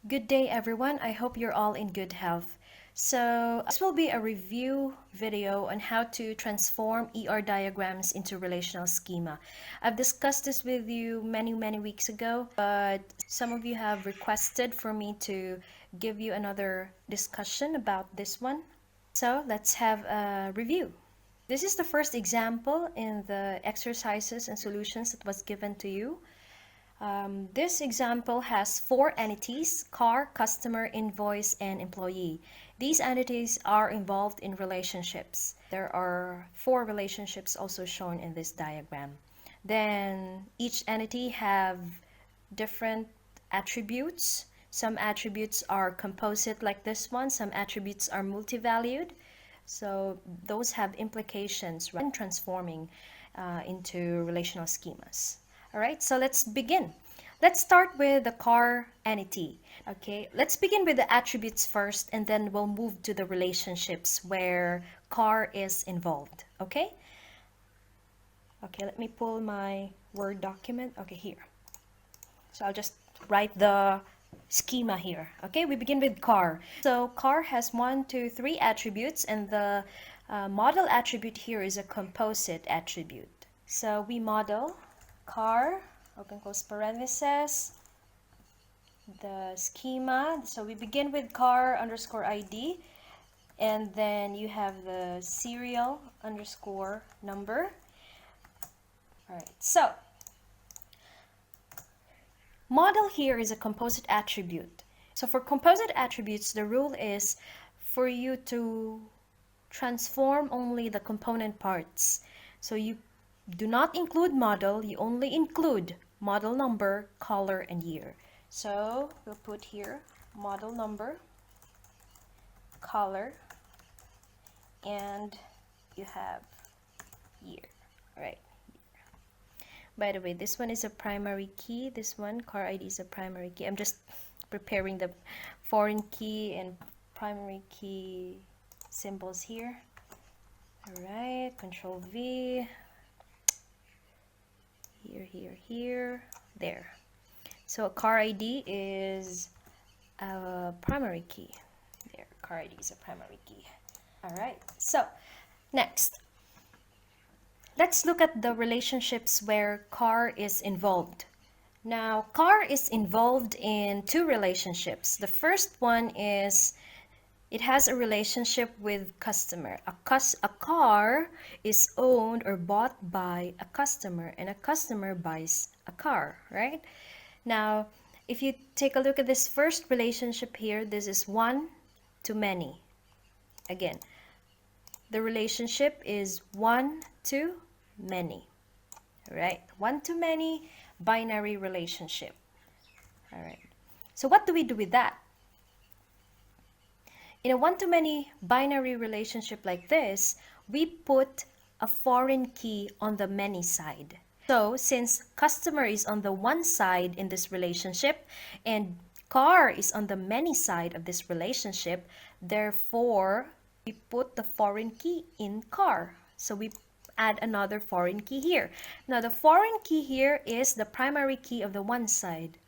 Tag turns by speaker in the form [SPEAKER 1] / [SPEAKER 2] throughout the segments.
[SPEAKER 1] Good day, everyone. I hope you're all in good health. So, this will be a review video on how to transform ER diagrams into relational schema. I've discussed this with you many weeks ago, but some of you have requested for me to give you another discussion about this one. So, let's have a review. This is the first example in the exercises and solutions that was given to you. This example has 4 entities: car, customer, invoice, and employee. These entities are involved in relationships. There are 4 relationships also shown in this diagram. Then each entity have different attributes. Some attributes are composite like this one. Some attributes are multivalued. So those have implications when transforming into relational schemas. All right, so let's begin. Let's start with the car entity. Okay, let's begin with the attributes first, and then we'll move to the relationships where car is involved. Okay, let me pull my Word document. Okay, here. So I'll just write the schema here. Okay, we begin with car. So car has 1, 2, 3 attributes, and the model attribute here is a composite attribute. So we model car, open close parenthesis, the schema. So we begin with car underscore ID, and then you have the serial underscore number. All right, so model here is a composite attribute. So for composite attributes, the rule is for you to transform only the component parts. So you do not include model, you only include model number, color, and year. So we'll put here model number, color, and you have year. All right. By the way, this one is a primary key. This one, car ID, is a primary key. I'm just preparing the foreign key and primary key symbols here. All right, Control V. Here, there. So a car ID is a primary key. There, car ID is a primary key. All right, so next. Let's look at the relationships where car is involved. Now, car is involved in 2 relationships. The first one is it has a relationship with customer. A car is owned or bought by a customer, and a customer buys a car, right? Now, if you take a look at this first relationship here, this is one to many. Again, the relationship is one to many. All right, one to many, binary relationship. All right, so what do we do with that? In a one-to-many binary relationship like this, we put a foreign key on the many side. So since customer is on the one side in this relationship and car is on the many side of this relationship, therefore we put the foreign key in car. So we add another foreign key here. Now the foreign key here is the primary key of the one side.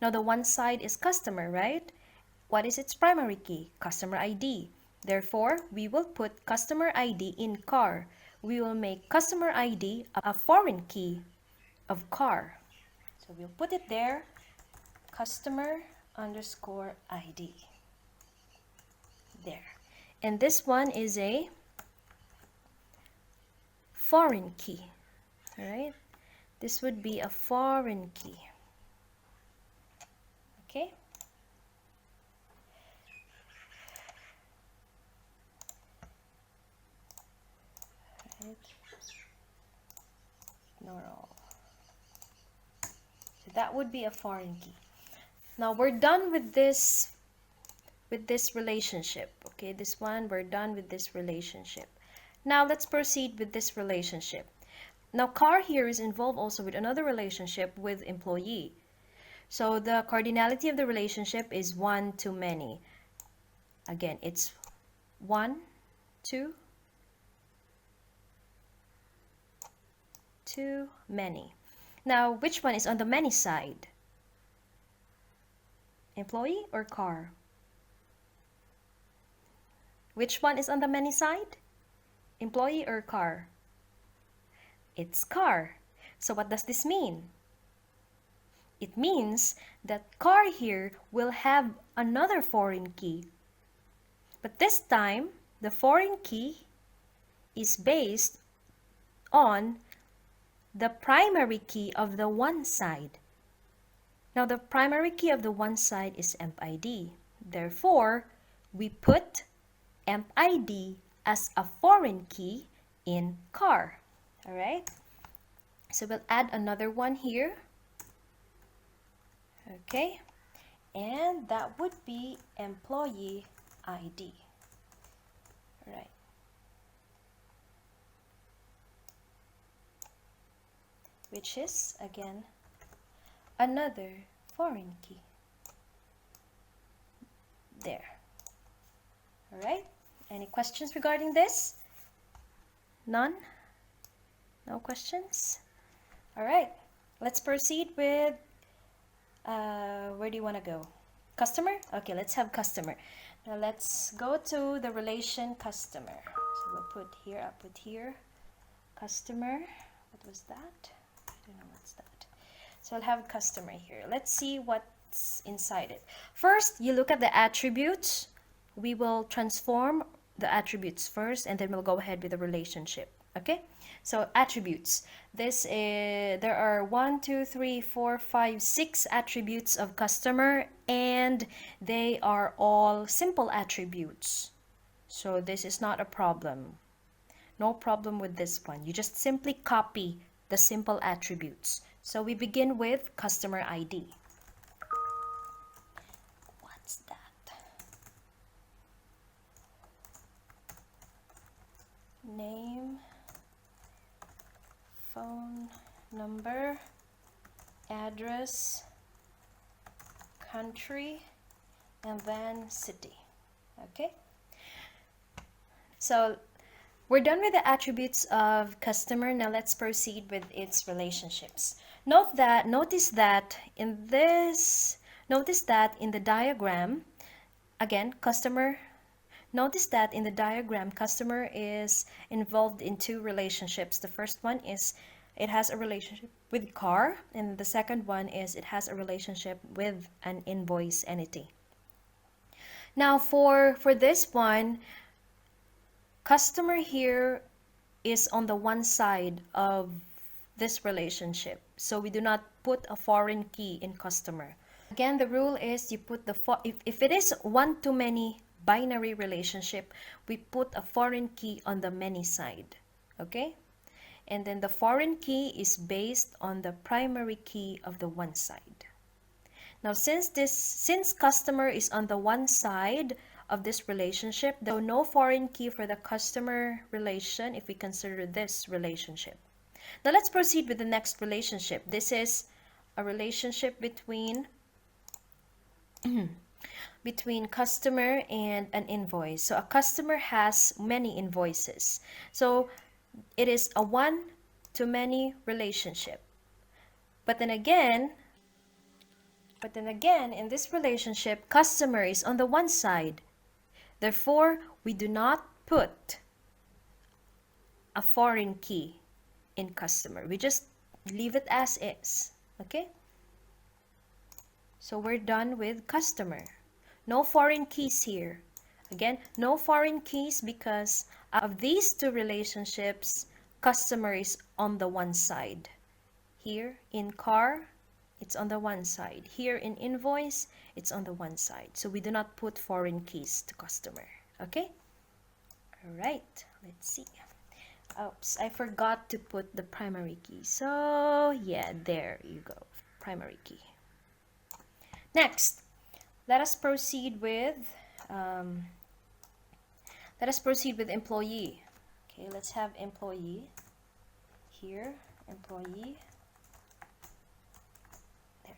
[SPEAKER 1] Now the one side is customer, right? What is its primary key? Customer ID. Therefore, we will put customer ID in car. We will make customer ID a foreign key of car. So we'll put it there, customer underscore ID. There. And this one is a foreign key. All right? This would be a foreign key. Okay? Ignore all. So that would be a foreign key. Now we're done with this relationship. Okay, this one, we're done with this relationship. Now let's proceed with this relationship. Now car here is involved also with another relationship with employee. So the cardinality of the relationship is one to many. Again, it's one to many. Now, which one is on the many side? Employee or car? Which one is on the many side? Employee or car? It's car. So what does this mean? It means that car here will have another foreign key. But this time, the foreign key is based on the primary key of the one side. Now, the primary key of the one side is emp ID. Therefore, we put emp ID as a foreign key in car. All right? So we'll add another one here. Okay? And that would be employee ID. All right. Which is, again, another foreign key. There. All right? Any questions regarding this? None? No questions? All right. Let's proceed with, where do you want to go? Customer? Okay, let's have customer. Now let's go to the relation customer. So we'll put here, I'll put here, customer. What was that? I don't know what's that. So I'll have customer here. Let's see what's inside it. First, you look at the attributes. We will transform the attributes first, and then we'll go ahead with the relationship. Okay? So attributes. There are 1, 2, 3, 4, 5, 6 attributes of customer, and they are all simple attributes. So this is not a problem. No problem with this one. You just simply copy the simple attributes. So we begin with customer ID. What's that? Name, phone number, address, country, and then city. Okay? So we're done with the attributes of customer. Now let's proceed with its relationships. Notice that in the diagram, again, notice that in the diagram, customer is involved in two relationships. The first one is it has a relationship with car, and the second one is it has a relationship with an invoice entity. Now for this one, customer here is on the one side of this relationship. So we do not put a foreign key in customer. Again, the rule is you put if it is one-to-many binary relationship, we put a foreign key on the many side. Okay? And then the foreign key is based on the primary key of the one side. Now since customer is on the one side of this relationship, there is no foreign key for the customer relation if we consider this relationship. Now let's proceed with the next relationship. This is a relationship between customer and an invoice. So a customer has many invoices. So it is a one-to-many relationship. But then again, in this relationship, customer is on the one side. Therefore, we do not put a foreign key in customer. We just leave it as is. Okay? So we're done with customer. No foreign keys here. Again, no foreign keys because of these two relationships, customer is on the one side. Here in car, it's on the one side. Here in invoice, it's on the one side. So we do not put foreign keys to customer. Okay? All right. Let's see. Oops, I forgot to put the primary key. So yeah, there you go. Primary key. Next, let us proceed with employee. Okay, let's have employee here. Employee. There.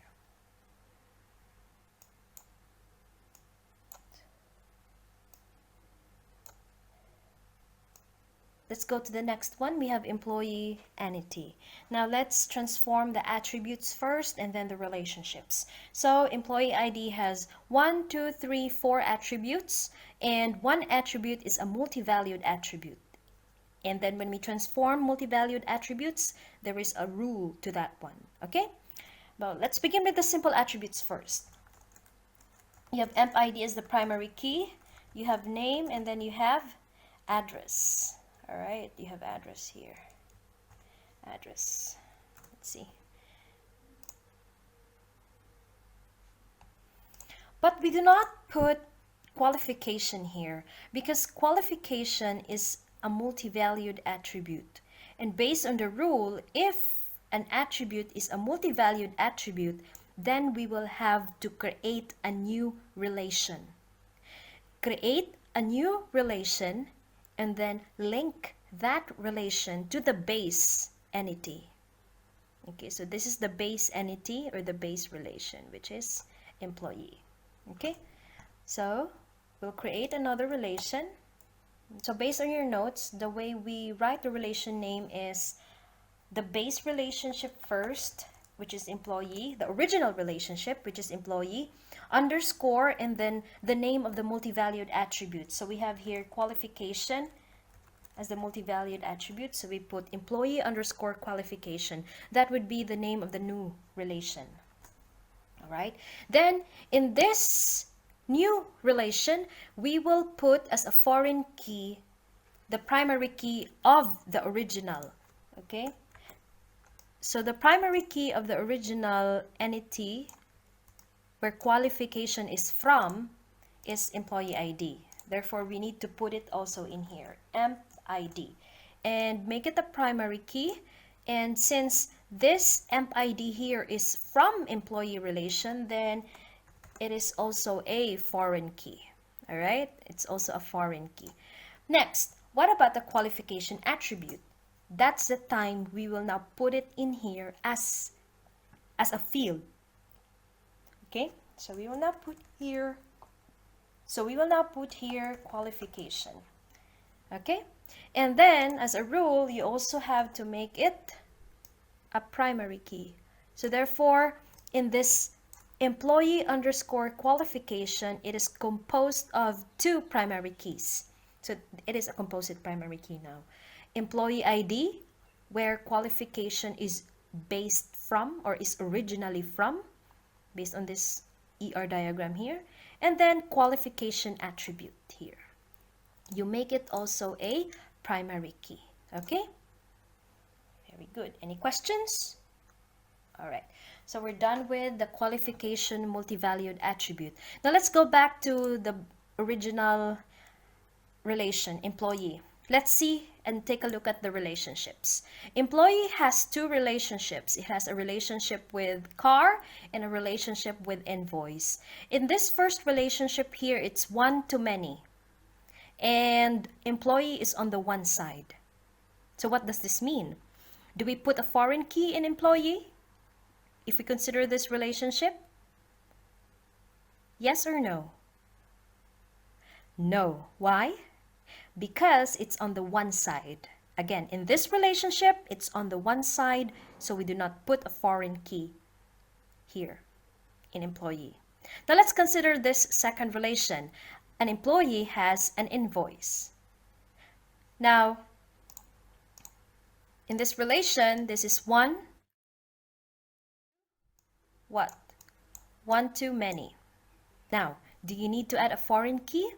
[SPEAKER 1] let's go to the next one. We have employee entity. Now let's transform the attributes first and then the relationships. So employee ID has 1, 2, 3, 4 attributes, and one attribute is a multivalued attribute. And then when we transform multivalued attributes, there is a rule to that one. Okay? Well, let's begin with the simple attributes first. You have emp ID as the primary key. You have name, and then you have address. All right, you have address here. Address. Let's see. But we do not put qualification here because qualification is a multivalued attribute. And based on the rule, if an attribute is a multivalued attribute, then we will have to create a new relation. Create a new relation and then link that relation to the base entity. Okay, so this is the base entity or the base relation, which is employee. Okay, so we'll create another relation. So based on your notes, the way we write the relation name is the base relationship first, which is employee, the original relationship, which is employee, underscore, and then the name of the multivalued attribute. So we have here qualification as the multivalued attribute. So we put employee underscore qualification. That would be the name of the new relation. All right. Then in this new relation, we will put as a foreign key the primary key of the original. Okay. So the primary key of the original entity where qualification is from is employee ID. Therefore, we need to put it also in here, emp ID, and make it the primary key. And since this emp ID here is from employee relation, then it is also a foreign key. All right, it's also a foreign key. Next, what about the qualification attribute? That's the time we will now put it in here as a field. Okay, so we will now put here qualification. Okay, and then as a rule, you also have to make it a primary key. So therefore, in this employee underscore qualification, it is composed of two primary keys. So it is a composite primary key now. Employee ID, where qualification is based from or is originally from, based on this ER diagram here, and then qualification attribute here. You make it also a primary key. Okay? Very good. Any questions? All right. So we're done with the qualification multivalued attribute. Now let's go back to the original relation, employee. Let's see and take a look at the relationships. Employee has two relationships. It has a relationship with car and a relationship with invoice. In this first relationship here, it's one to many. And employee is on the one side. So what does this mean? Do we put a foreign key in employee if we consider this relationship? Yes or no? No. Why? Because it's on the one side. Again, in this relationship, it's on the one side, so we do not put a foreign key here in employee. Now let's consider this second relation. An employee has an invoice. Now, in this relation, this is one to many. Now, do you need to add a foreign key?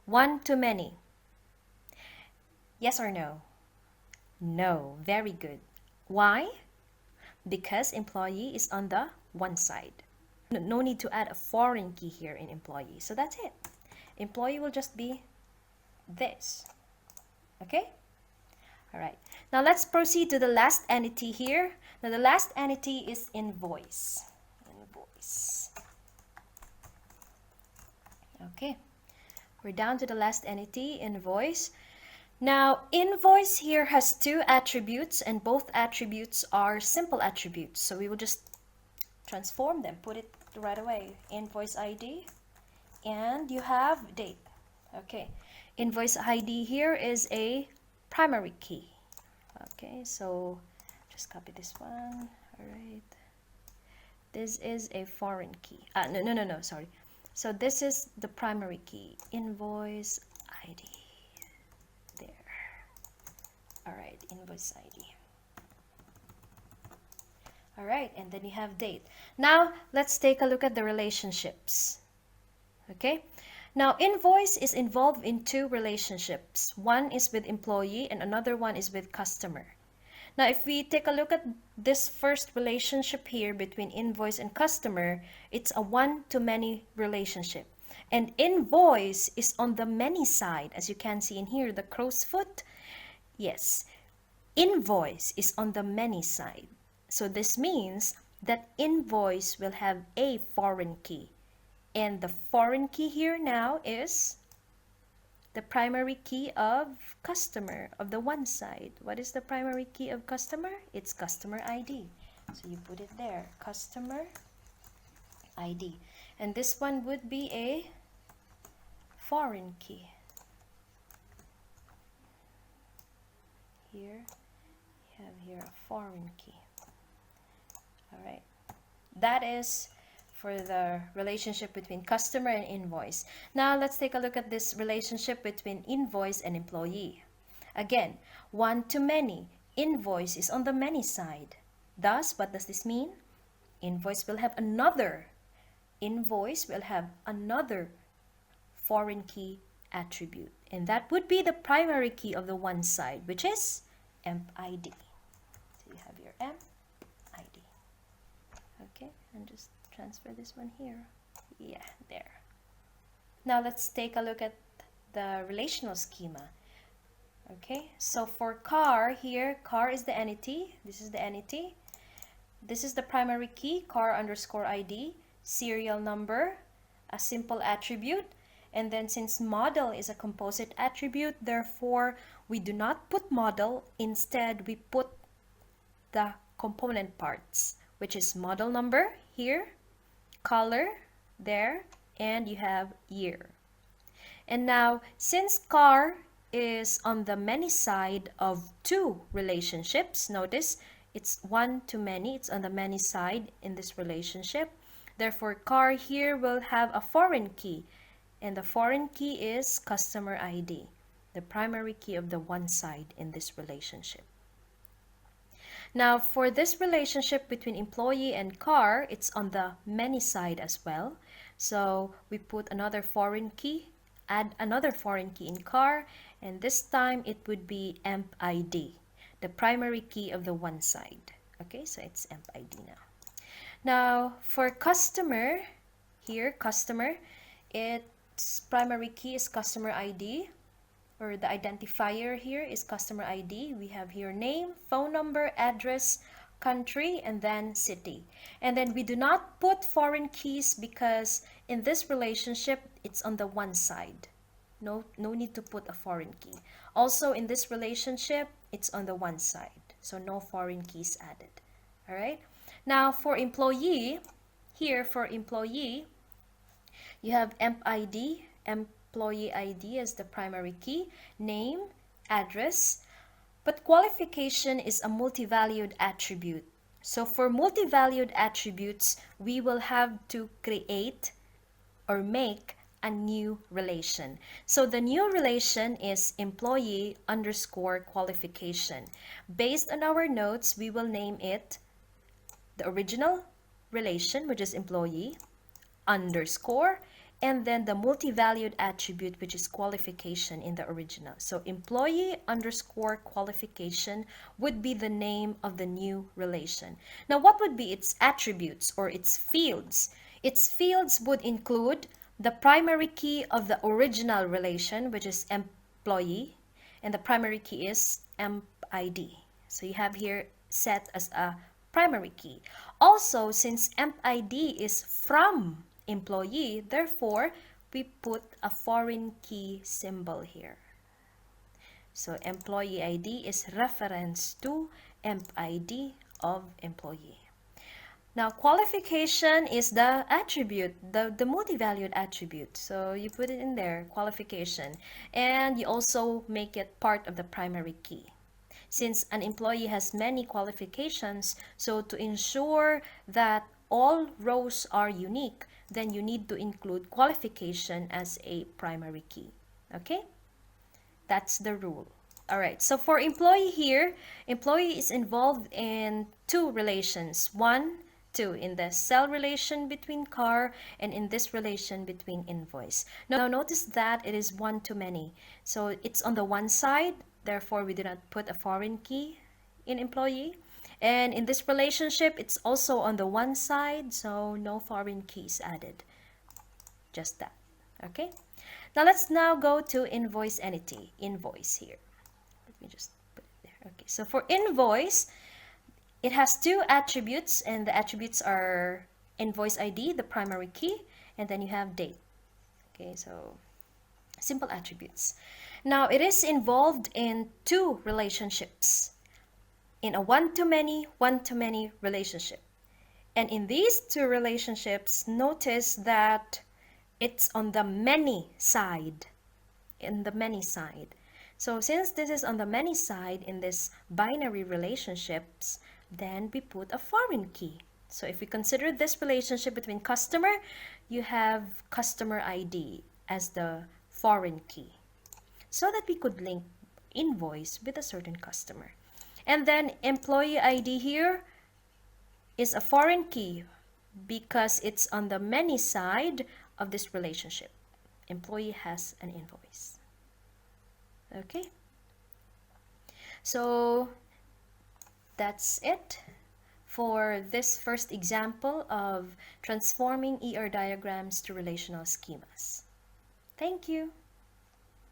[SPEAKER 1] One to many. Yes or no? No. Very good. Why? Because employee is on the one side. No need to add a foreign key here in employee. So that's it. Employee will just be this. Okay? All right. Now let's proceed to the last entity here. Now the last entity is invoice. Invoice. Okay. We're down to the last entity, invoice. Now, invoice here has two attributes, and both attributes are simple attributes. So we will just transform them, put it right away. Invoice ID, and you have date. Okay, invoice ID here is a primary key. Okay, so just copy this one. All right. This is a foreign key. No, sorry. So this is the primary key, invoice ID. There. All right, invoice ID. All right, and then you have date. Now, let's take a look at the relationships. Okay. Now, invoice is involved in two relationships. One is with employee and another one is with customer. Now, if we take a look at this first relationship here between invoice and customer, it's a one-to-many relationship. And invoice is on the many side, as you can see in here, the crow's foot. Yes, invoice is on the many side. So this means that invoice will have a foreign key. And the foreign key here now is the primary key of customer, of the one side. What is the primary key of customer? It's customer ID. So you put it there, customer ID. And this one would be a foreign key. Here, you have here a foreign key. All right. That is for the relationship between customer and invoice. Now let's take a look at this relationship between invoice and employee. Again, one to many. Invoice is on the many side. Thus, what does this mean? Invoice will have another foreign key attribute. And that would be the primary key of the one side, which is emp ID. So you have your emp ID. Okay, and just transfer this one here. Yeah, there. Now let's take a look at the relational schema. Okay, so for car here, car is the entity. This is the entity. This is the primary key, car underscore ID, serial number, a simple attribute. And then since model is a composite attribute, therefore we do not put model. Instead, we put the component parts, which is model number here, color there, and you have year. And now, since car is on the many side of two relationships, notice it's one to many, it's on the many side in this relationship. Therefore, car here will have a foreign key, and the foreign key is customer ID, the primary key of the one side in this relationship. Now, for this relationship between employee and car, it's on the many side as well. So we put another foreign key, add another foreign key in car, and this time it would be emp ID, the primary key of the one side. Okay, so it's emp ID now. Now, for customer, here, customer, its primary key is customer ID, or the identifier here is customer ID. We have here name, phone number, address, country, and then city. And then we do not put foreign keys because in this relationship, it's on the one side. No need to put a foreign key. Also, in this relationship, it's on the one side. So no foreign keys added. All right. Now for employee, here for employee, you have emp ID, employee ID as the primary key, name, address, but qualification is a multivalued attribute. So for multivalued attributes, we will have to create or make a new relation. So the new relation is employee underscore qualification. Based on our notes, we will name it the original relation, which is employee underscore, and then the multivalued attribute, which is qualification in the original. So employee underscore qualification would be the name of the new relation. Now, what would be its attributes or its fields? Its fields would include the primary key of the original relation, which is employee, and the primary key is emp ID. So you have here set as a primary key. Also, since emp ID is from employee, therefore we put a foreign key symbol here. So employee ID is reference to emp ID of employee. Now, qualification is the attribute, the multivalued attribute. So you put it in there, qualification. And you also make it part of the primary key. Since an employee has many qualifications, so to ensure that all rows are unique, then you need to include qualification as a primary key. Okay? That's the rule. All right, so for employee here, employee is involved in two relations. One, two, in the cell relation between car and in this relation between invoice. Now notice that it is one to many. So it's on the one side, therefore we do not put a foreign key in employee. And in this relationship, it's also on the one side, so no foreign keys added. Just that. Okay? Let's now go to invoice entity. Invoice here. Let me just put it there. Okay, so for invoice, it has two attributes, and the attributes are invoice ID, the primary key, and then you have date. Okay, so simple attributes. Now it is involved in two relationships, in a one-to-many relationship. And in these two relationships, notice that it's on the many side. In the many side. So since this is on the many side in this binary relationships, then we put a foreign key. So if we consider this relationship between customer, you have customer ID as the foreign key, so that we could link invoice with a certain customer. And then employee ID here is a foreign key because it's on the many side of this relationship. Employee has an invoice. Okay, so that's it for this first example of transforming ER diagrams to relational schemas. Thank you.